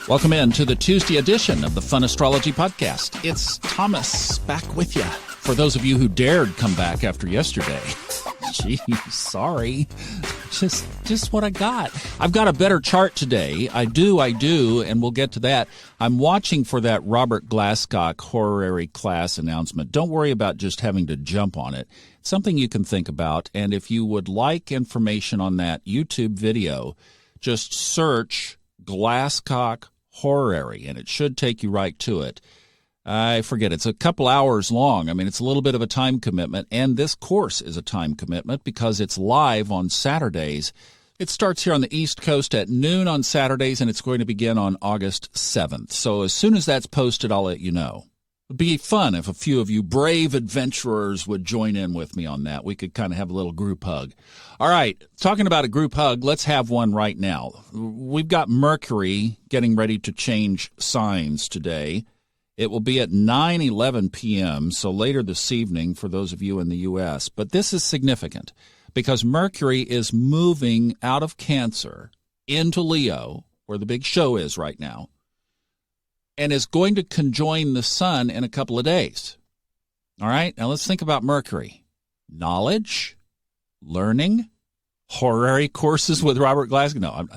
Welcome in to the Tuesday edition of the Fun Astrology Podcast. It's Thomas back with you. For those of you who dared come back after yesterday, geez, sorry. Just what I got. I've got a better chart today. I do, and we'll get to that. I'm watching for that Robert Glasscock horary class announcement. Don't worry about just having to jump on it. It's something you can think about, and if you would like information on that YouTube video, just search Glasscock horary, and it should take you right to it. I forget, it's a couple hours long. I mean, it's a little bit of a time commitment, and this course is a time commitment because it's live on Saturdays. It starts here on the East Coast at noon on Saturdays, and it's going to begin on August 7th. So as soon as that's posted, I'll let you know. It'd be fun if a few of you brave adventurers would join in with me on that. We could kind of have a little group hug. All right, talking about a group hug, let's have one right now. We've got Mercury getting ready to change signs today. It will be at 9:11 p.m., so later this evening for those of you in the U.S. But this is significant because Mercury is moving out of Cancer into Leo, where the big show is right now, and is going to conjoin the sun in a couple of days. All right, now let's think about Mercury. Knowledge, learning, horary courses with Robert Glasscock. No,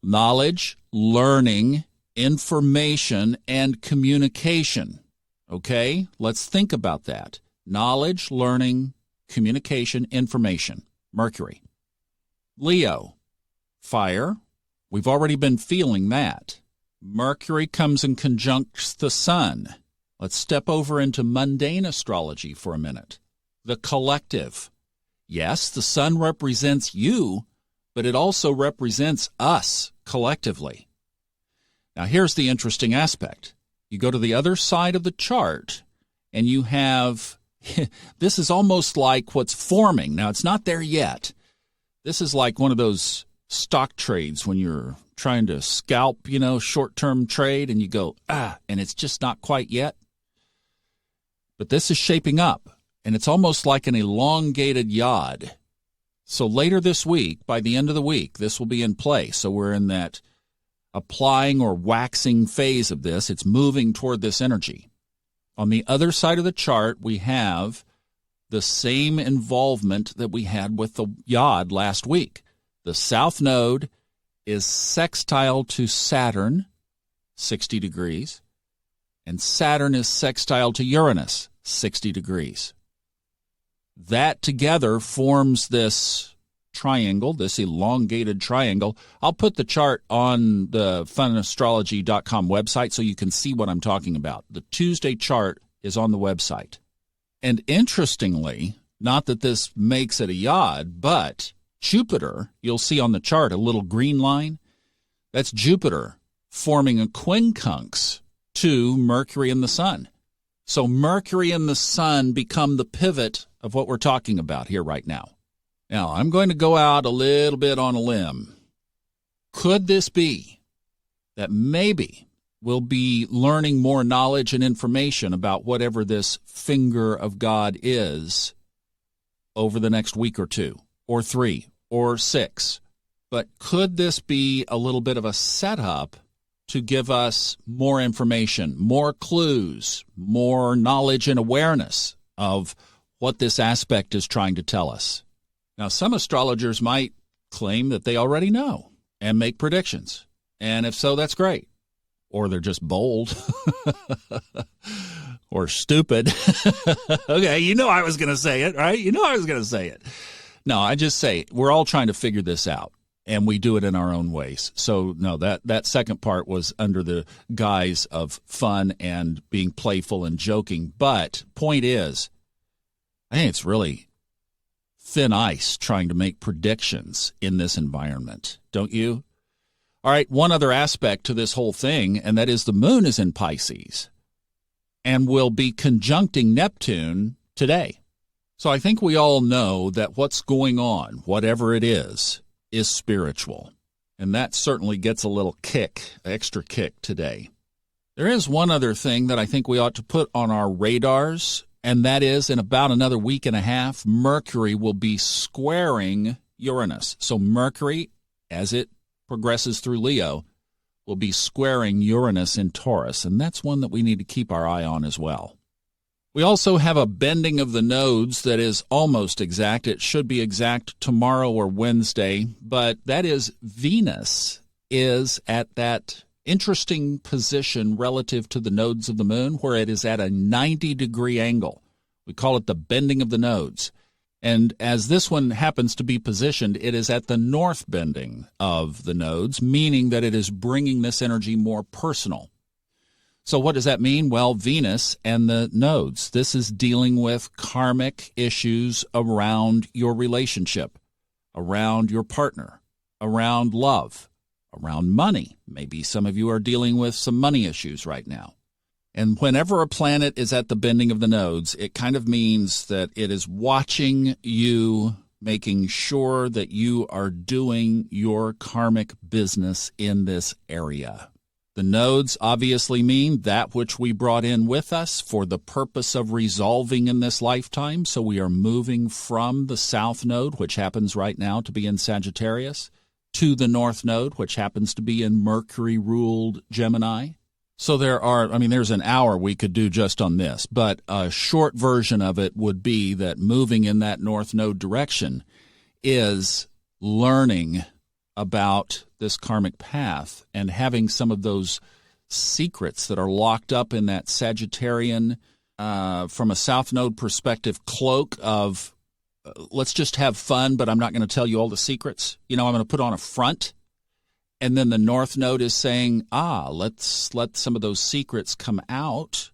knowledge, learning, information, and communication. Okay, let's think about that. Knowledge, learning, communication, information. Mercury. Leo, fire. We've already been feeling that. Mercury comes and conjuncts the sun. Let's step over into mundane astrology for a minute. The collective. Yes, the sun represents you, but it also represents us collectively. Now, here's the interesting aspect. You go to the other side of the chart, and you have, this is almost like what's forming. Now, it's not there yet. This is like one of those stock trades when you're trying to scalp, short-term trade, and you go, and it's just not quite yet. But this is shaping up, and it's almost like an elongated yod. So later this week, by the end of the week, this will be in place. So we're in that applying or waxing phase of this. It's moving toward this energy. On the other side of the chart, we have the same involvement that we had with the yod last week. The south node is sextile to Saturn, 60 degrees, and Saturn is sextile to Uranus, 60 degrees. That together forms this triangle, this elongated triangle. I'll put the chart on the funastrology.com website so you can see what I'm talking about. The Tuesday chart is on the website. And interestingly, not that this makes it a yod, but Jupiter, you'll see on the chart a little green line. That's Jupiter forming a quincunx to Mercury and the Sun. So Mercury and the Sun become the pivot of what we're talking about here right now. Now, I'm going to go out a little bit on a limb. Could this be that maybe we'll be learning more knowledge and information about whatever this finger of God is over the next week or two, or 3, or 6? But could this be a little bit of a setup to give us more information, more clues, more knowledge and awareness of what this aspect is trying to tell us? Now, some astrologers might claim that they already know and make predictions. And if so, that's great. Or they're just bold or stupid. Okay, I was going to say it, right? I was going to say it. No, I just say we're all trying to figure this out, and we do it in our own ways. So, no, that second part was under the guise of fun and being playful and joking. But point is, I think it's really thin ice trying to make predictions in this environment, don't you? All right, one other aspect to this whole thing, and that is the moon is in Pisces and will be conjuncting Neptune today. So I think we all know that what's going on, whatever it is spiritual. And that certainly gets a little extra kick today. There is one other thing that I think we ought to put on our radars, and that is in about another week and a half, Mercury will be squaring Uranus. So Mercury, as it progresses through Leo, will be squaring Uranus in Taurus, and that's one that we need to keep our eye on as well. We also have a bending of the nodes that is almost exact. It should be exact tomorrow or Wednesday, but that is Venus is at that interesting position relative to the nodes of the moon where it is at a 90-degree angle. We call it the bending of the nodes. And as this one happens to be positioned, it is at the north bending of the nodes, meaning that it is bringing this energy more personal. So what does that mean? Well, Venus and the nodes. This is dealing with karmic issues around your relationship, around your partner, around love, around money. Maybe some of you are dealing with some money issues right now. And whenever a planet is at the bending of the nodes, it kind of means that it is watching you, making sure that you are doing your karmic business in this area. The nodes obviously mean that which we brought in with us for the purpose of resolving in this lifetime. So we are moving from the south node, which happens right now to be in Sagittarius, to the north node, which happens to be in Mercury-ruled Gemini. So there's an hour we could do just on this, but a short version of it would be that moving in that north node direction is learning about this karmic path and having some of those secrets that are locked up in that Sagittarian, from a South Node perspective, cloak of let's just have fun, but I'm not going to tell you all the secrets. I'm going to put on a front. And then the North Node is saying, let's let some of those secrets come out.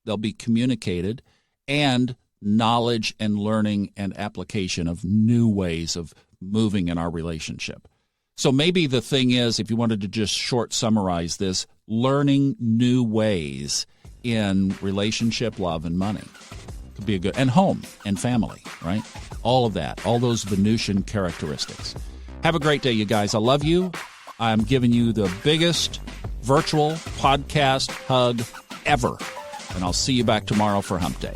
They'll be communicated, and knowledge and learning and application of new ways of moving in our relationship. So maybe the thing is, if you wanted to just short summarize this, learning new ways in relationship, love, and money could be a good, and home and family, right? All of that, all those Venusian characteristics. Have a great day, you guys. I love you. I'm giving you the biggest virtual podcast hug ever. And I'll see you back tomorrow for Hump Day.